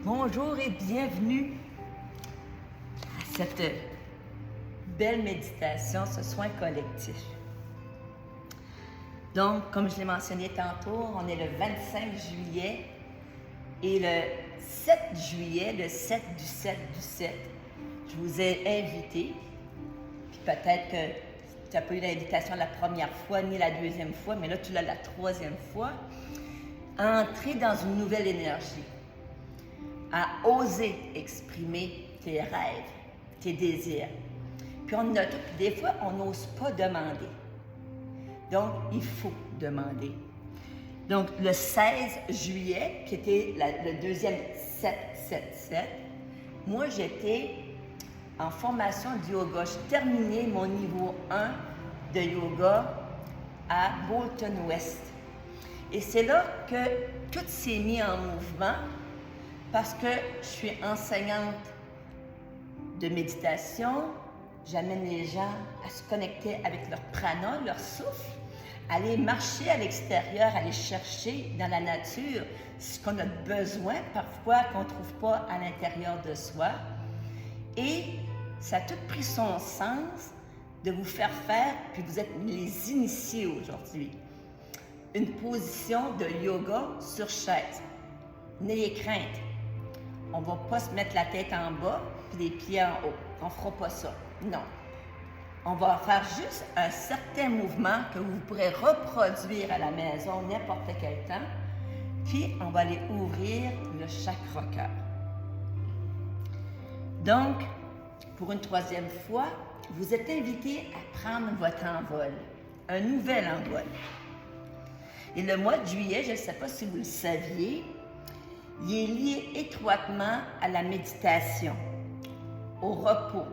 Bonjour et bienvenue à cette belle méditation, ce soin collectif. Donc, comme je l'ai mentionné tantôt, on est le 25 juillet et le 7 juillet, le 7 du 7 du 7, je vous ai invité, puis peut-être que tu n'as pas eu l'invitation la première fois ni la deuxième fois, mais là tu l'as la troisième fois, à entrer dans une nouvelle énergie, à oser exprimer tes rêves, tes désirs. Puis des fois, on n'ose pas demander. Donc, il faut demander. Donc, le 16 juillet, qui était le deuxième 7-7-7, moi, j'étais en formation de yoga. J'ai terminé mon niveau 1 de yoga à Bolton West. Et c'est là que tout s'est mis en mouvement parce que je suis enseignante de méditation. J'amène les gens à se connecter avec leur prana, leur souffle, aller marcher à l'extérieur, aller chercher dans la nature ce qu'on a besoin parfois qu'on ne trouve pas à l'intérieur de soi. Et ça a tout pris son sens de vous faire faire, puis vous êtes les initiés aujourd'hui, une position de yoga sur chaise. N'ayez crainte. On ne va pas se mettre la tête en bas puis les pieds en haut. On ne fera pas ça. Non. On va faire juste un certain mouvement que vous pourrez reproduire à la maison n'importe quel temps. Puis, on va aller ouvrir le chakra cœur. Donc, pour une troisième fois, vous êtes invité à prendre votre envol. Un nouvel envol. Et le mois de juillet, je ne sais pas si vous le saviez, il est lié étroitement à la méditation, au repos,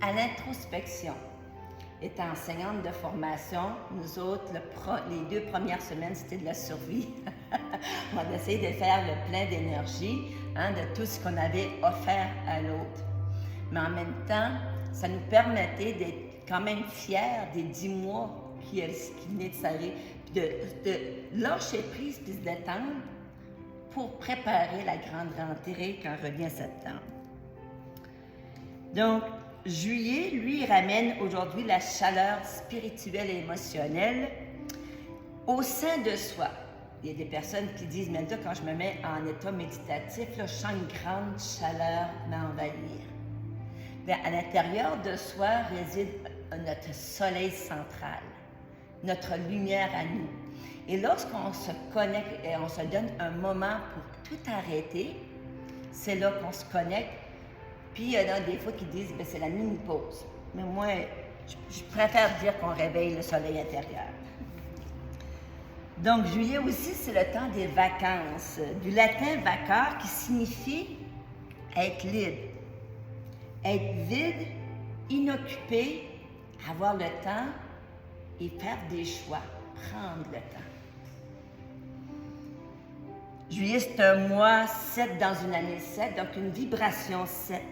à l'introspection. Étant enseignante de formation, nous autres, les 2 premières semaines, c'était de la survie. On a essayé de faire le plein d'énergie, de tout ce qu'on avait offert à l'autre. Mais en même temps, ça nous permettait d'être quand même fiers des 10 mois qui venaient de s'arrêter, de lâcher prise puis se détendre pour préparer la grande rentrée quand revient septembre. Donc, juillet, lui, ramène aujourd'hui la chaleur spirituelle et émotionnelle au sein de soi. Il y a des personnes qui disent, mais là, quand je me mets en état méditatif, là, je sens une grande chaleur m'envahir. Bien, à l'intérieur de soi réside notre soleil central, notre lumière à nous. Et lorsqu'on se connecte et on se donne un moment pour tout arrêter, c'est là qu'on se connecte. Puis il y en a des fois qui disent que c'est la mini-pause. Mais moi, je préfère dire qu'on réveille le soleil intérieur. Donc, juillet aussi, c'est le temps des vacances. Du latin vacar qui signifie être libre. Être vide, inoccupé, avoir le temps et faire des choix, prendre le temps. Juillet, c'est un mois 7 dans une année 7, donc une vibration 7.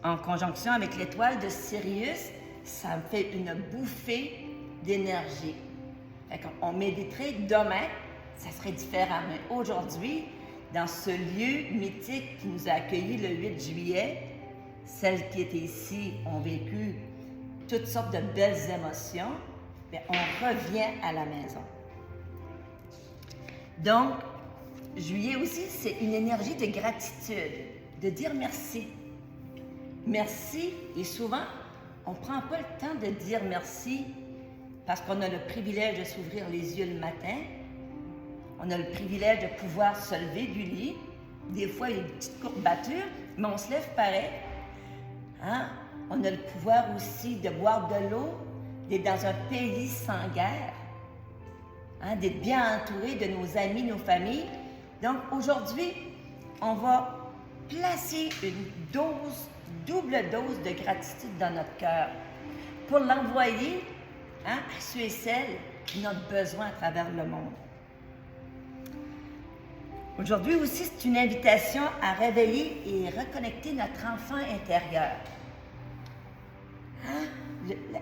En conjonction avec l'étoile de Sirius, ça me fait une bouffée d'énergie. Fait qu'on méditerait demain, ça serait différent. Mais aujourd'hui, dans ce lieu mythique qui nous a accueillis le 8 juillet, celles qui étaient ici ont vécu toutes sortes de belles émotions, bien, on revient à la maison. Donc, juillet aussi, c'est une énergie de gratitude, de dire merci. Merci, et souvent, on ne prend pas le temps de dire merci parce qu'on a le privilège de s'ouvrir les yeux le matin, on a le privilège de pouvoir se lever du lit, des fois il y a une petite courbature, mais on se lève pareil. On a le pouvoir aussi de boire de l'eau, d'être dans un pays sans guerre. D'être bien entouré de nos amis, nos familles. Donc, aujourd'hui, on va placer une double dose de gratitude dans notre cœur pour l'envoyer à ceux et celles qui en ont besoin à travers le monde. Aujourd'hui aussi, c'est une invitation à réveiller et reconnecter notre enfant intérieur.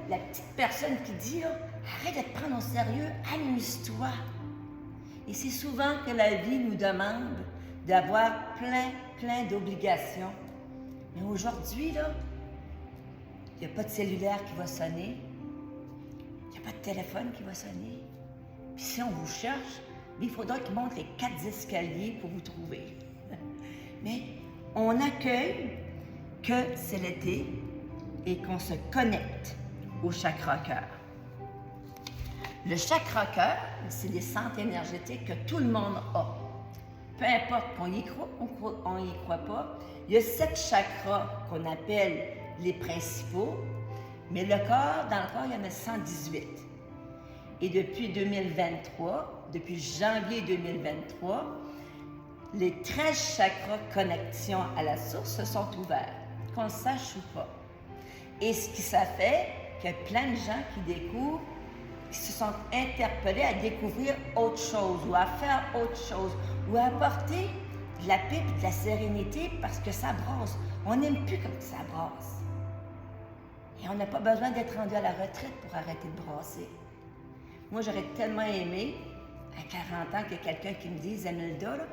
La petite personne qui dit, là, arrête de te prendre au sérieux, amuse-toi. Et c'est souvent que la vie nous demande d'avoir plein d'obligations. Mais aujourd'hui, là, il n'y a pas de cellulaire qui va sonner, il n'y a pas de téléphone qui va sonner. Puis si on vous cherche, il faudra qu'il monte les 4 escaliers pour vous trouver. Mais on accueille que c'est l'été et qu'on se connecte au chakra-cœur. Le chakra-cœur, c'est des centres énergétiques que tout le monde a. Peu importe qu'on y croit, on y croit pas. Il y a 7 chakras qu'on appelle les principaux, mais dans le corps, il y en a 118. Et depuis 2023, depuis janvier 2023, les 13 chakras connexion à la source se sont ouverts, qu'on le sache ou pas. Et ce qui ça fait qu'il y a plein de gens qui découvrent, qui se sont interpellés à découvrir autre chose ou à faire autre chose ou à apporter de la paix et de la sérénité parce que ça brasse. On n'aime plus comme ça brasse. Et on n'a pas besoin d'être rendu à la retraite pour arrêter de brasser. Moi, j'aurais tellement aimé, à 40 ans, qu'il y ait quelqu'un qui me dise « Zénilda, là,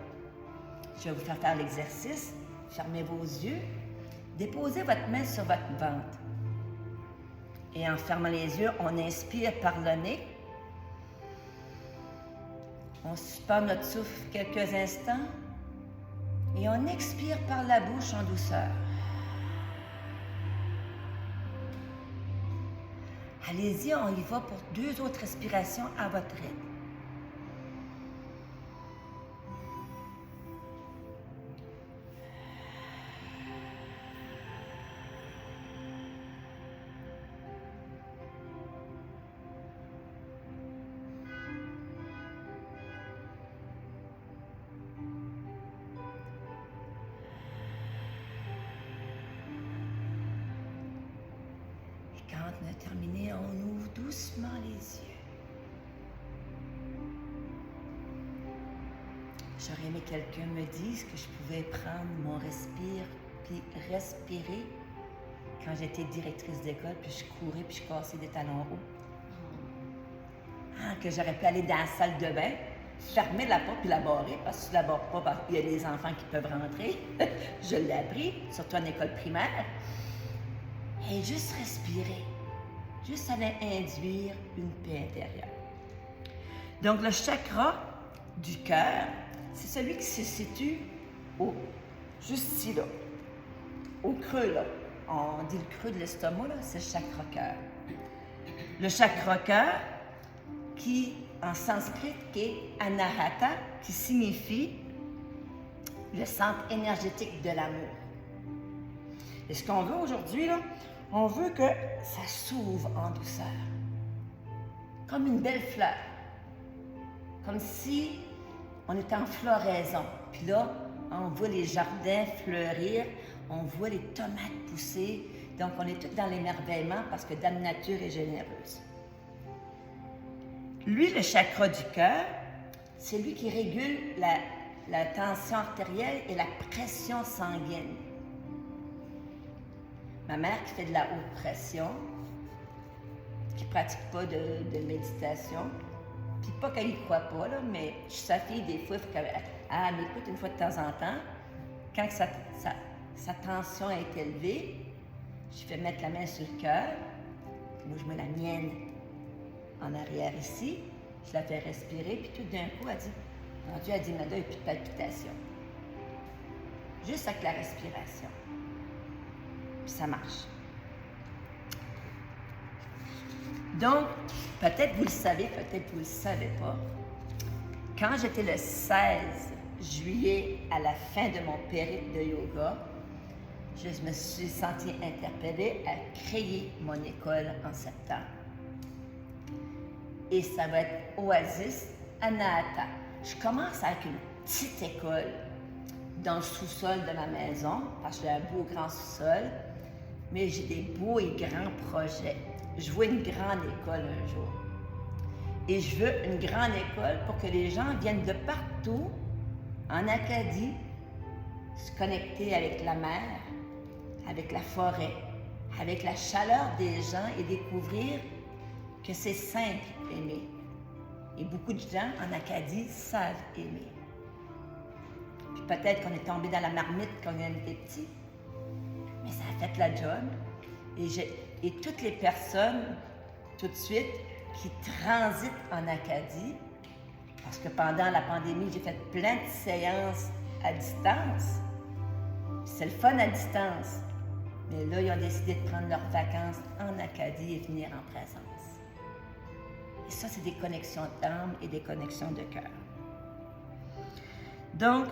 je vais vous faire l'exercice, fermez vos yeux, déposez votre main sur votre ventre. Et en fermant les yeux, on inspire par le nez. On suspend notre souffle quelques instants et on expire par la bouche en douceur. Allez-y, on y va pour 2 autres respirations à votre rythme. Quand on a terminé, on ouvre doucement les yeux. J'aurais aimé que quelqu'un me dise que je pouvais prendre mon respire puis respirer quand j'étais directrice d'école, puis je courais, puis je cassais des talons hauts. Que j'aurais pu aller dans la salle de bain, fermer la porte puis la barrer, parce que si je la barre pas, parce qu'il y a des enfants qui peuvent rentrer. Je l'ai appris, surtout en école primaire. Et juste respirer. Juste aller induire une paix intérieure. Donc, le chakra du cœur, c'est celui qui se situe juste ici, là, au creux, là. On dit le creux de l'estomac, là, c'est le chakra-cœur. Le chakra-cœur, qui, en sanskrit, qui est anahata, qui signifie le centre énergétique de l'amour. Et ce qu'on veut aujourd'hui, là, on veut que ça s'ouvre en douceur. Comme une belle fleur. Comme si on était en floraison. Puis là, on voit les jardins fleurir, on voit les tomates pousser. Donc, on est tous dans l'émerveillement parce que Dame Nature est généreuse. Lui, le chakra du cœur, c'est lui qui régule la tension artérielle et la pression sanguine. Ma mère qui fait de la haute pression, qui ne pratique pas de méditation, puis pas qu'elle y croit pas, là, mais je suis sa fille des fois, elle m'écoute une fois de temps en temps. Quand sa tension est élevée, je fais mettre la main sur le cœur, puis moi je mets la mienne en arrière ici, je la fais respirer, puis tout d'un coup, elle dit, mon Dieu, elle dit, Mada, il n'y a plus de palpitation. Juste avec la respiration. Puis ça marche. Donc, peut-être vous le savez, peut-être vous ne le savez pas. Quand j'étais le 16 juillet à la fin de mon périple de yoga, je me suis sentie interpellée à créer mon école en septembre. Et ça va être Oasis Anahata. Je commence avec une petite école dans le sous-sol de ma maison, parce que j'ai un beau grand sous-sol, mais j'ai des beaux et grands projets. Je veux une grande école un jour. Et je veux une grande école pour que les gens viennent de partout, en Acadie, se connecter avec la mer, avec la forêt, avec la chaleur des gens et découvrir que c'est simple aimer. Et beaucoup de gens en Acadie savent aimer. Puis peut-être qu'on est tombé dans la marmite quand on était petit, mais ça a fait la job. Et toutes les personnes, tout de suite, qui transitent en Acadie, parce que pendant la pandémie, j'ai fait plein de séances à distance. C'est le fun à distance. Mais là, ils ont décidé de prendre leurs vacances en Acadie et venir en présence. Et ça, c'est des connexions d'âme et des connexions de cœur. Donc,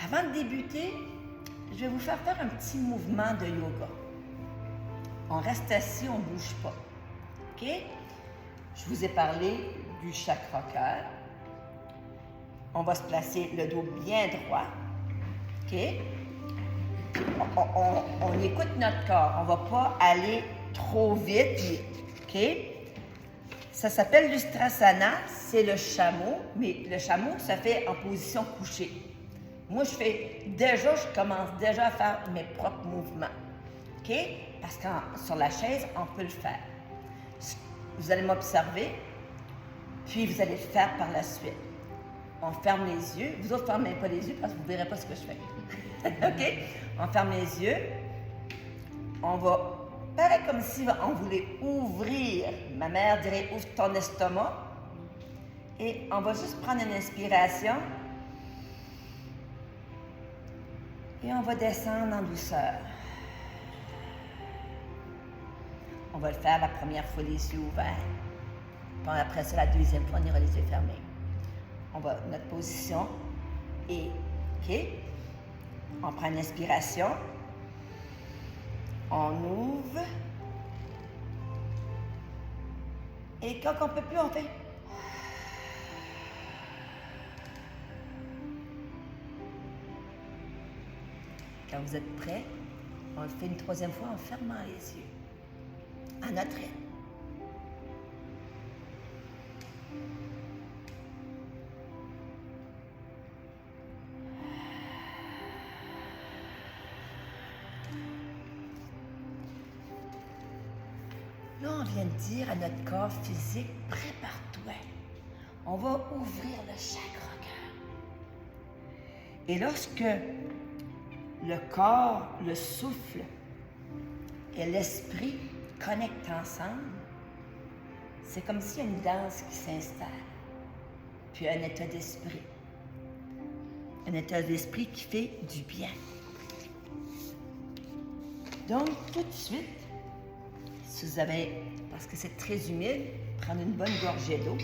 avant de débuter, je vais vous faire un petit mouvement de yoga. On reste assis, on ne bouge pas. OK? Je vous ai parlé du chakra cœur. On va se placer le dos bien droit. OK? On écoute notre corps. On ne va pas aller trop vite. OK? Ça s'appelle l'Ustrasana. C'est le chameau. Mais le chameau, ça fait en position couchée. Moi, je commence déjà à faire mes propres mouvements. OK? Parce que sur la chaise, on peut le faire. Vous allez m'observer, puis vous allez le faire par la suite. On ferme les yeux. Vous autres, ne fermez pas les yeux parce que vous ne verrez pas ce que je fais. OK? On ferme les yeux. On va, pareil comme si on voulait ouvrir. Ma mère dirait, ouvre ton estomac. Et on va juste prendre une inspiration. Et on va descendre en douceur. On va le faire la première fois les yeux ouverts. Puis après ça, la deuxième fois, on ira les yeux fermés. Notre position est OK. On prend une inspiration. On ouvre. Et quand on ne peut plus, on fait. Quand vous êtes prêts, on le fait une troisième fois en fermant les yeux. À notre rythme. Là, on vient de dire à notre corps physique, prépare-toi. On va ouvrir le chakra cœur. Et lorsque le corps, le souffle et l'esprit connectent ensemble, c'est comme s'il y a une danse qui s'installe, puis un état d'esprit. Un état d'esprit qui fait du bien. Donc, tout de suite, si vous avez, parce que c'est très humide, prendre une bonne gorgée d'eau.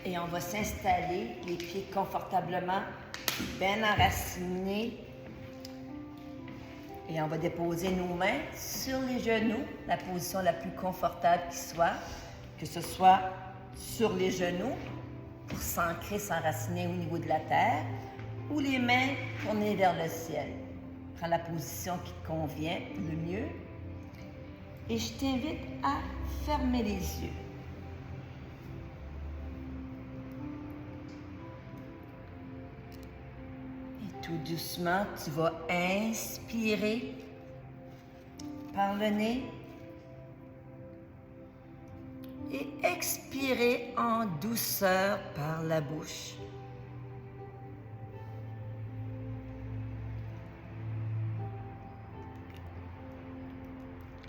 Et on va s'installer, les pieds confortablement, bien enracinés. Et on va déposer nos mains sur les genoux, la position la plus confortable qui soit, que ce soit sur les genoux pour s'ancrer, s'enraciner au niveau de la terre, ou les mains tournées vers le ciel. Prends la position qui te convient le mieux. Et je t'invite à fermer les yeux. Tout doucement, tu vas inspirer par le nez et expirer en douceur par la bouche.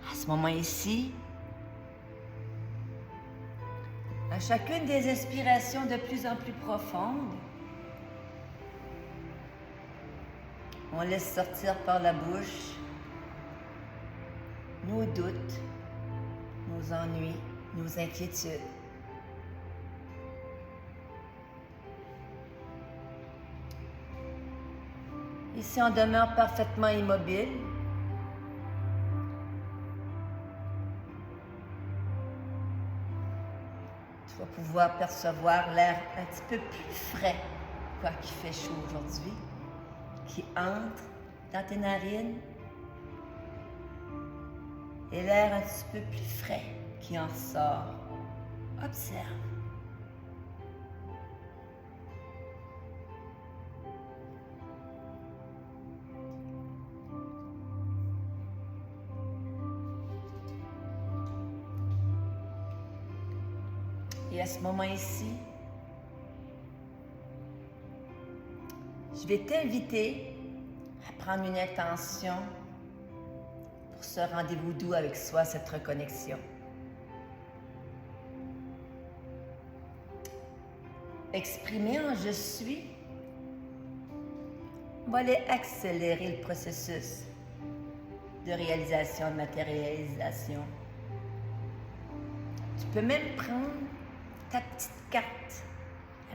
À ce moment ici, à chacune des expirations de plus en plus profondes, on laisse sortir par la bouche nos doutes, nos ennuis, nos inquiétudes. Et si on demeure parfaitement immobile, tu vas pouvoir percevoir l'air un petit peu plus frais, quoi qu'il fait chaud aujourd'hui, qui entre dans tes narines et l'air un petit peu plus frais qui en sort. Observe. Et à ce moment ici, je vais t'inviter à prendre une intention pour ce rendez-vous doux avec soi, cette reconnexion. Exprimer en je suis, on va aller accélérer le processus de réalisation, de matérialisation. Tu peux même prendre ta petite carte,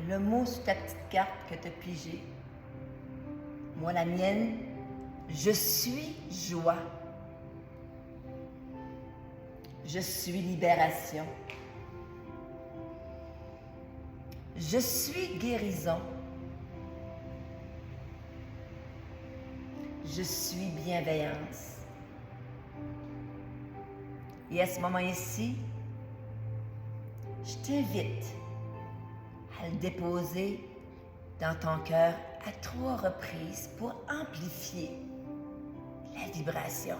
le mot sur ta petite carte que tu as pigée. Moi, la mienne, je suis joie. Je suis libération. Je suis guérison. Je suis bienveillance. Et à ce moment ici, je t'invite à le déposer dans ton cœur à 3 reprises pour amplifier la vibration.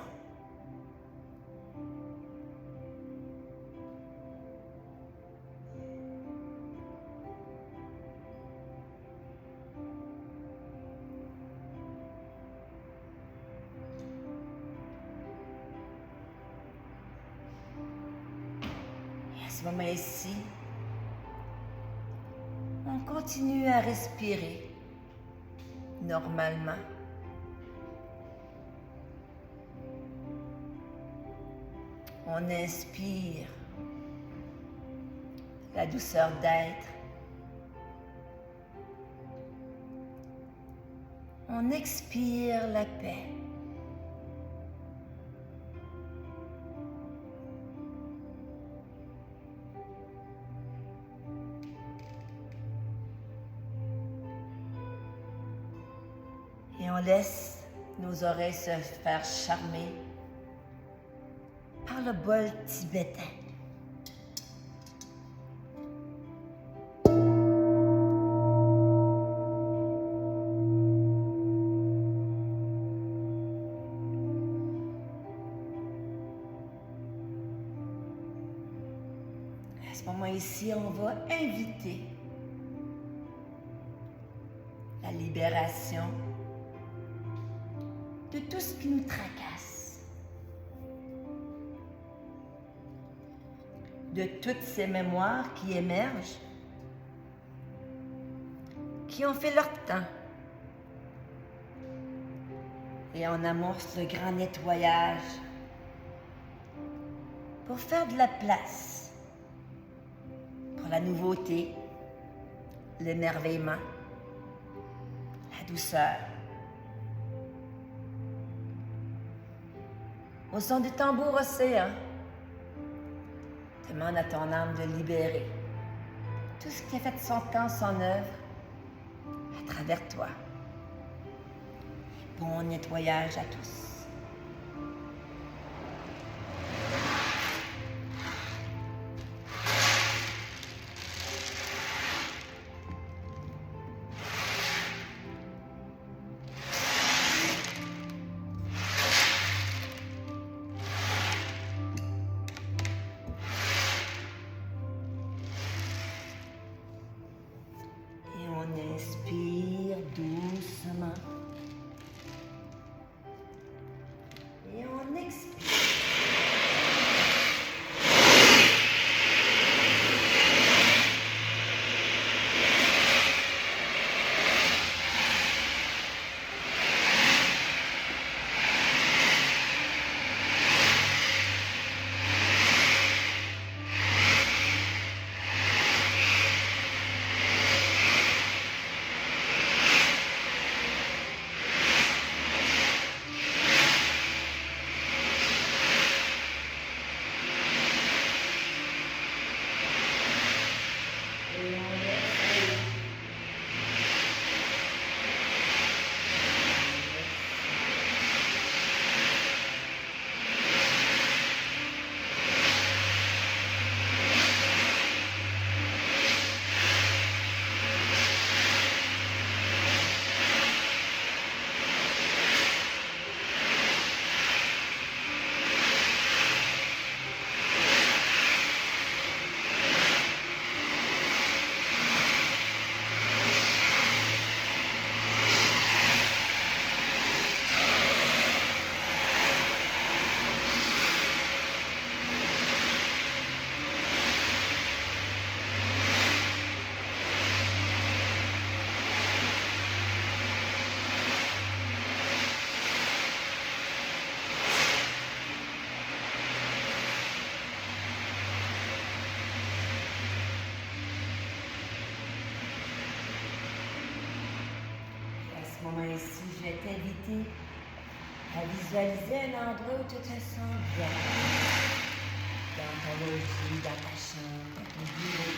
Et à ce moment ici, on continue à respirer normalement. On inspire la douceur d'être. On expire la paix. Et on laisse nos oreilles se faire charmer par le bol tibétain. À ce moment ici, on va inviter la libération de tout ce qui nous tracasse, de toutes ces mémoires qui émergent, qui ont fait leur temps. Et on amorce le grand nettoyage pour faire de la place pour la nouveauté, l'émerveillement, la douceur. Au son du tambour océan, demande à ton âme de libérer tout ce qui a fait son temps, son œuvre à travers toi. Bon nettoyage à tous. Inspire doucement. ici, je vais t'inviter à visualiser un endroit où tu te sens bien. Dans ton logis, dans ta chambre, dans ton bureau.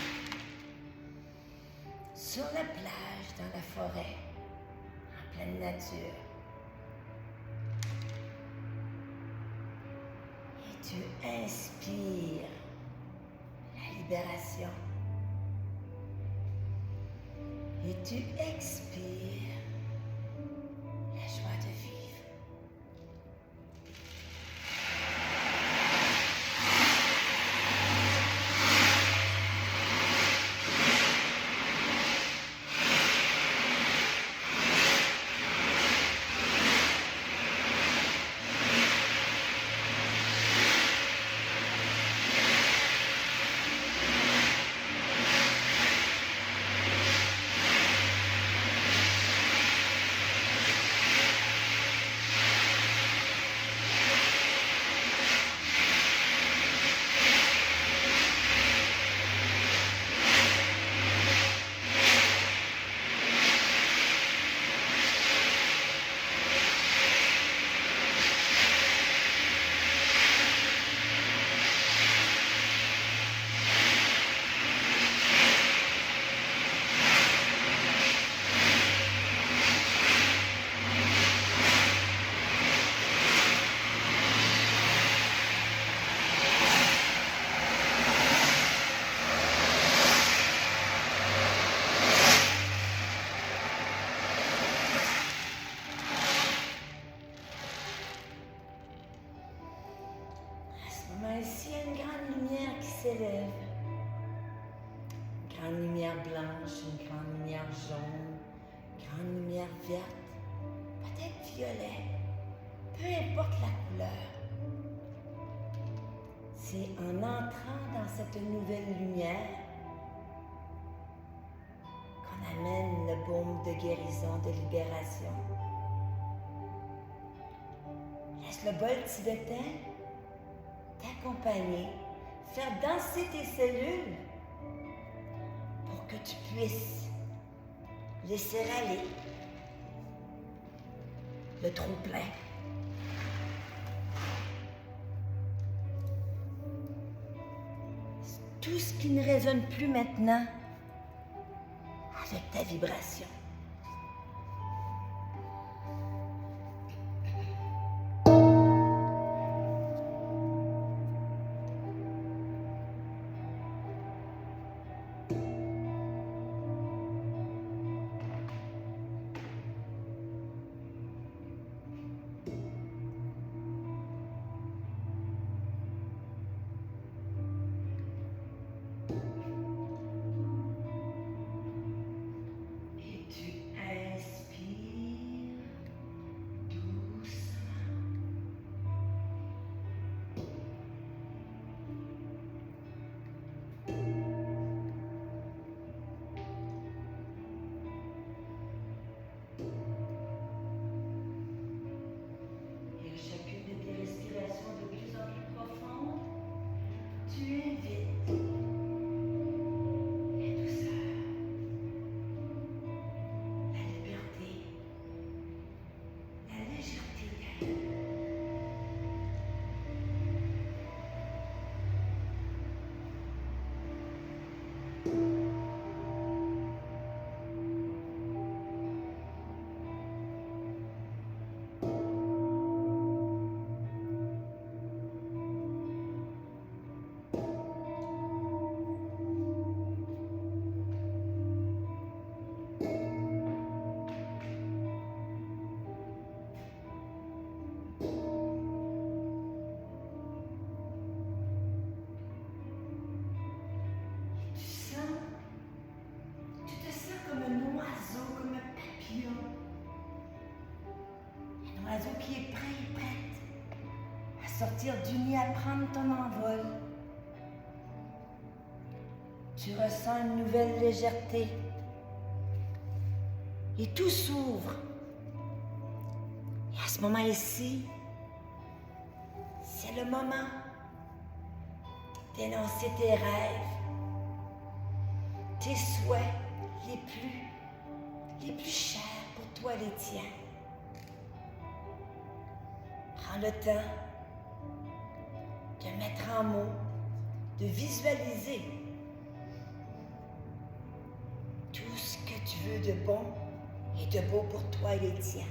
Sur la plage, dans la forêt, en pleine nature. Et tu inspires la libération. Et tu expires la joie de vivre. Ici, il y a une grande lumière qui s'élève. Une grande lumière blanche, une grande lumière jaune, une grande lumière verte, peut-être violet, peu importe la couleur. C'est en entrant dans cette nouvelle lumière qu'on amène le baume de guérison, de libération. Laisse le bol tibétain t'accompagner, faire danser tes cellules pour que tu puisses laisser aller le trop-plein. Tout ce qui ne résonne plus maintenant avec ta vibration. Qui est prêt et prête à sortir du nid, à prendre ton envol. Tu ressens une nouvelle légèreté et tout s'ouvre. Et à ce moment ici, c'est le moment d'énoncer tes rêves, tes souhaits les plus chers pour toi, les tiens. Prends le temps de mettre en mots, de visualiser tout ce que tu veux de bon et de beau pour toi et les tiens.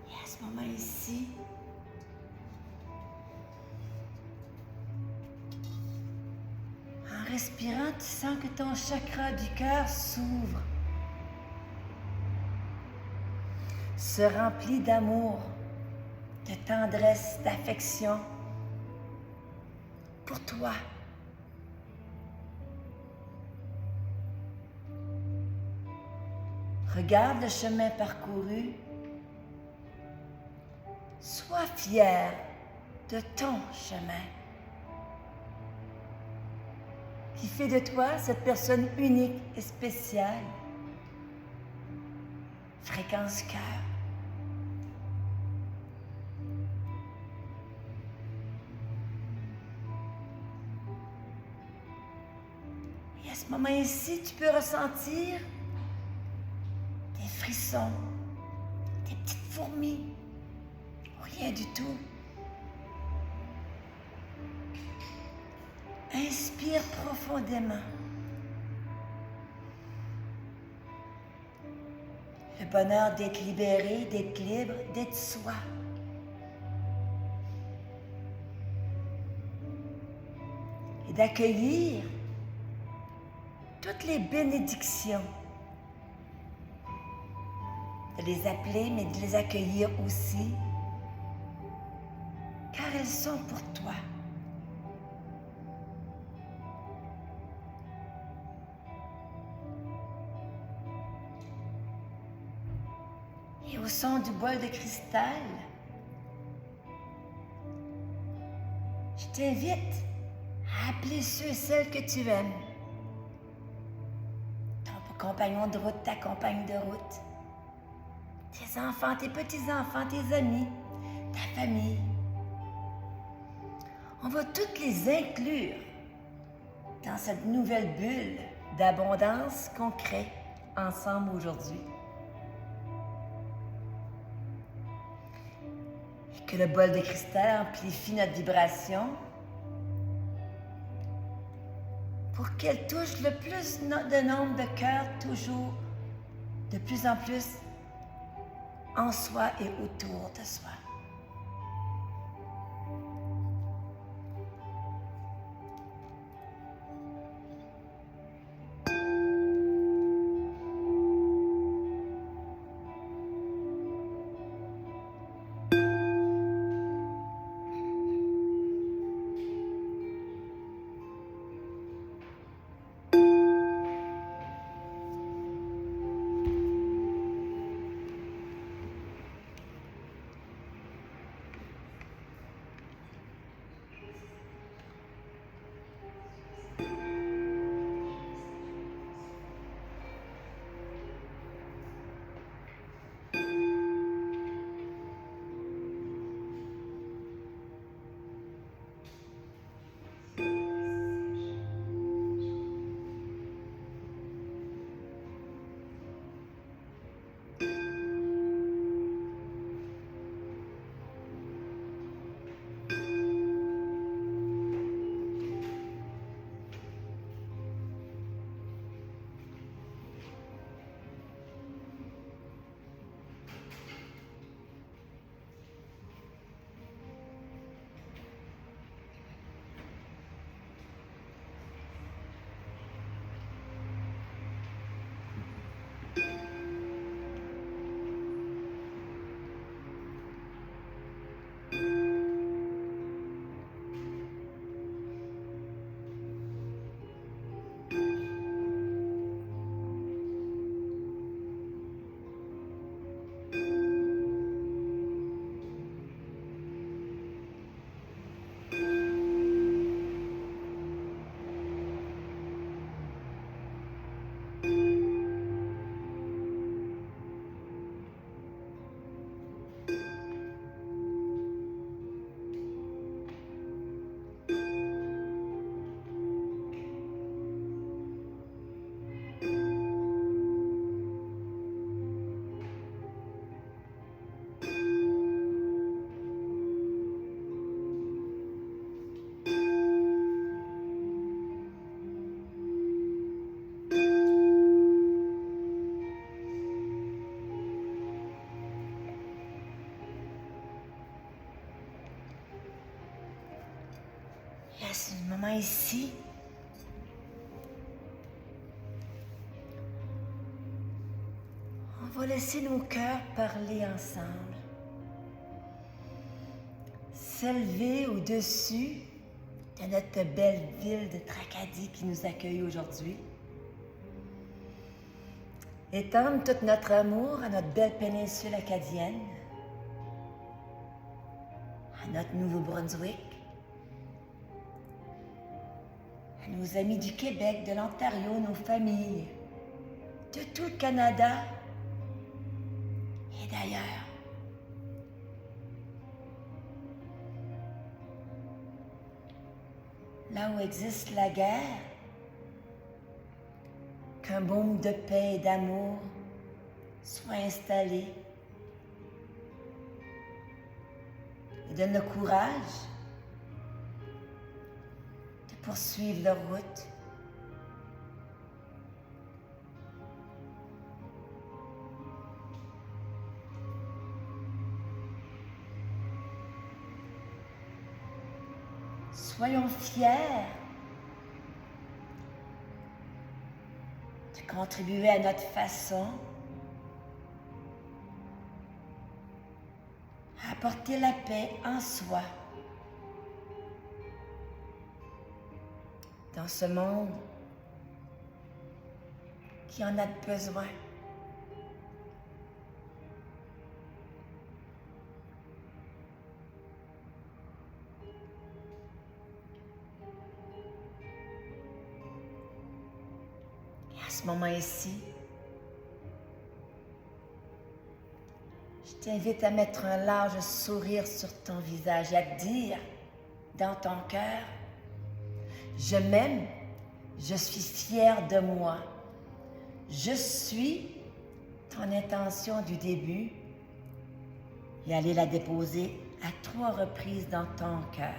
À ce moment ici, en respirant, tu sens que ton chakra du cœur s'ouvre, se remplit d'amour, de tendresse, d'affection pour toi. Regarde le chemin parcouru. Sois fier de ton chemin qui fait de toi cette personne unique et spéciale. Fréquence cœur. Et à ce moment ici, tu peux ressentir des frissons, des petites fourmis. Rien du tout. Inspire profondément. Le bonheur d'être libéré, d'être libre, d'être soi. Et d'accueillir toutes les bénédictions. De les appeler, mais de les accueillir aussi. Car elles sont pour toi. Et au son du bol de cristal, je t'invite à appeler ceux et celles que tu aimes. Ton compagnon de route, ta compagne de route, tes enfants, tes petits-enfants, tes amis, ta famille. On va toutes les inclure dans cette nouvelle bulle d'abondance qu'on crée ensemble aujourd'hui. Et que le bol de cristal amplifie notre vibration pour qu'elle touche le plus de nombre de cœurs toujours de plus en plus en soi et autour de soi. ici, on va laisser nos cœurs parler ensemble, s'élever au-dessus de notre belle ville de Tracadie qui nous accueille aujourd'hui. Étendre tout notre amour à notre belle péninsule acadienne, à notre Nouveau-Brunswick, à nos amis du Québec, de l'Ontario, nos familles, de tout le Canada et d'ailleurs. Là où existe la guerre, qu'un baume de paix et d'amour soit installé et donne le courage de poursuivre leur route. Soyons fiers de contribuer à notre façon à apporter la paix en soi dans ce monde qui en a besoin. À ce moment ici, je t'invite à mettre un large sourire sur ton visage et à te dire dans ton cœur, je m'aime, je suis fière de moi, je suis ton intention du début et aller la déposer à 3 reprises dans ton cœur.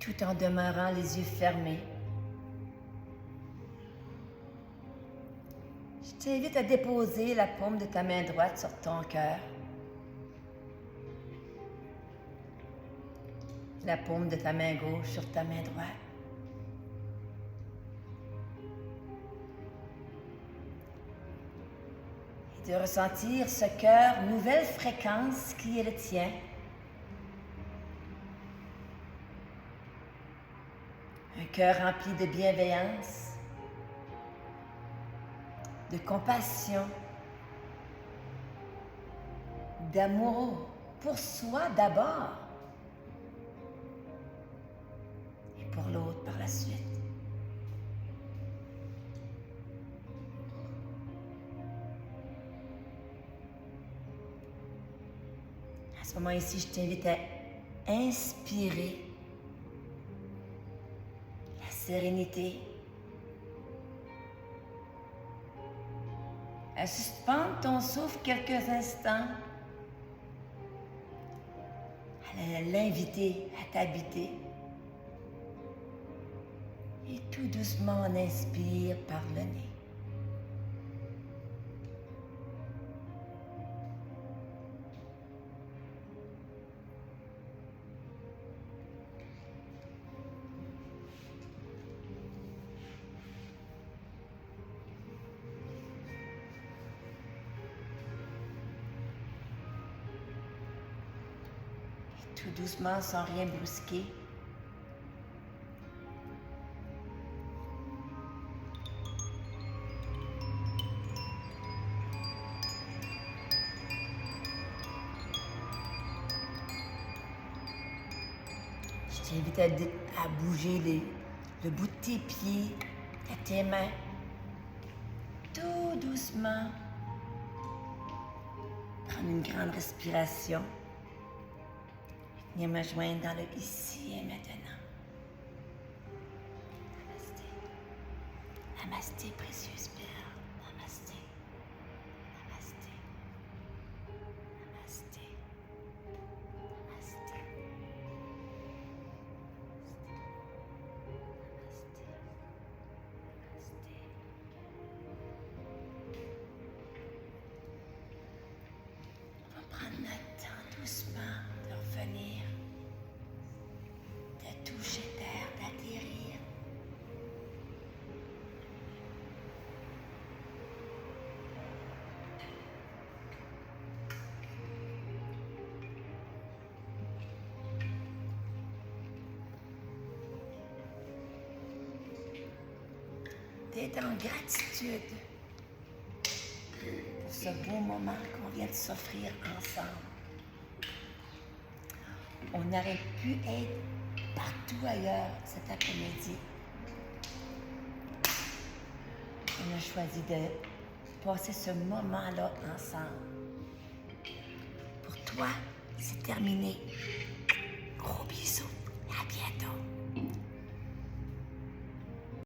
Tout en demeurant les yeux fermés. Je t'invite à déposer la paume de ta main droite sur ton cœur, la paume de ta main gauche sur ta main droite. Et de ressentir ce cœur, nouvelle fréquence qui est le tien. Un cœur rempli de bienveillance, de compassion, d'amour pour soi d'abord et pour l'autre par la suite. À ce moment ici, je t'invite à inspirer sérénité, à suspendre ton souffle quelques instants, à l'inviter à t'habiter. Et tout doucement, on inspire par le nez. Tout doucement, sans rien brusquer. t'invite à bouger le bout de tes pieds, de tes mains, tout doucement. Prendre une grande respiration. Venir me joindre dans le ici et maintenant. Namasté. Namasté, précieuse perle. Namasté. Namasté. Namasté. Namasté. On va prendre notre temps doucement de revenir, de toucher terre, d'atterrir. D'être en gratitude pour ce beau moment qu'on vient de s'offrir ensemble. On aurait pu être partout ailleurs cet après-midi. On a choisi de passer ce moment-là ensemble. Pour toi, c'est terminé. Gros bisous.